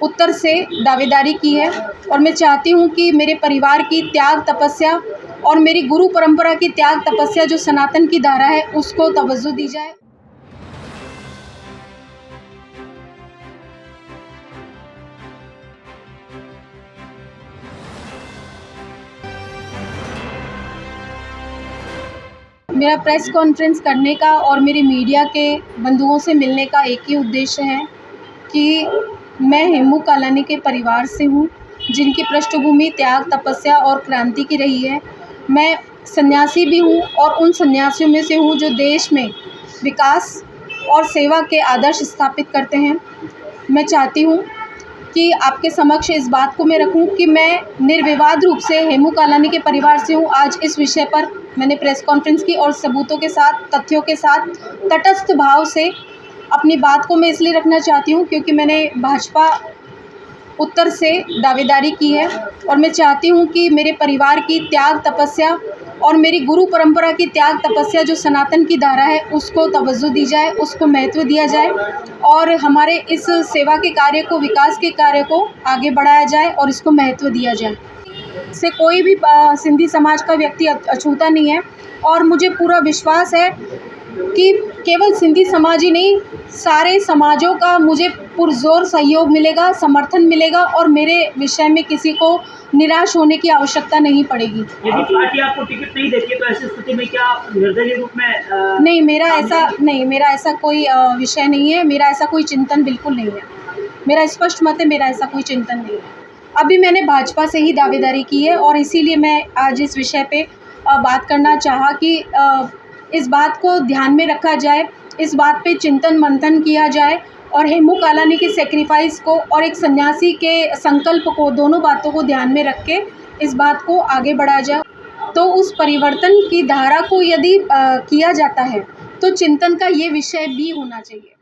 उत्तर से दावेदारी की है और मैं चाहती हूँ कि मेरे परिवार की त्याग तपस्या और मेरी गुरु परंपरा की त्याग तपस्या जो सनातन की धारा है उसको तवज्जो दी जाए। मेरा प्रेस कॉन्फ्रेंस करने का और मेरे मीडिया के बंधुओं से मिलने का एक ही उद्देश्य है कि मैं हेमू कालानी के परिवार से हूँ, जिनकी पृष्ठभूमि त्याग तपस्या और क्रांति की रही है। मैं सन्यासी भी हूँ और उन सन्यासियों में से हूँ जो देश में विकास और सेवा के आदर्श स्थापित करते हैं। मैं चाहती हूँ कि आपके समक्ष इस बात को मैं रखूं कि मैं निर्विवाद रूप से हेमू कालानी के परिवार से हूं। आज इस विषय पर मैंने प्रेस कॉन्फ्रेंस की और सबूतों के साथ, तथ्यों के साथ तटस्थ भाव से अपनी बात को मैं इसलिए रखना चाहती हूं क्योंकि मैंने भाजपा उत्तर से दावेदारी की है और मैं चाहती हूं कि मेरे परिवार की त्याग तपस्या और मेरी गुरु परंपरा की त्याग तपस्या जो सनातन की धारा है उसको तवज्जो दी जाए, उसको महत्व दिया जाए और हमारे इस सेवा के कार्य को, विकास के कार्य को आगे बढ़ाया जाए और इसको महत्व दिया जाए। से कोई भी सिंधी समाज का व्यक्ति अछूता नहीं है और मुझे पूरा विश्वास है कि केवल सिंधी समाज ही नहीं, सारे समाजों का मुझे पुरजोर सहयोग मिलेगा, समर्थन मिलेगा और मेरे विषय में किसी को निराश होने की आवश्यकता नहीं पड़ेगी। यदि पार्टी आपको टिकट नहीं देती है तो ऐसी स्थिति में क्या निर्दलीय रूप में नहीं, मेरा ऐसा कोई विषय नहीं है, मेरा ऐसा कोई चिंतन बिल्कुल नहीं है। मेरा स्पष्ट मत है, मेरा ऐसा कोई चिंतन नहीं है। अभी मैंने भाजपा से ही दावेदारी की है और इसीलिए मैं आज इस विषय पे बात करना चाहा कि इस बात को ध्यान में रखा जाए, इस बात पे चिंतन मंथन किया जाए और हेमू कालानी के सेक्रीफाइस को और एक सन्यासी के संकल्प को, दोनों बातों को ध्यान में रख के इस बात को आगे बढ़ाया जाए। तो उस परिवर्तन की धारा को यदि किया जाता है तो चिंतन का ये विषय भी होना चाहिए।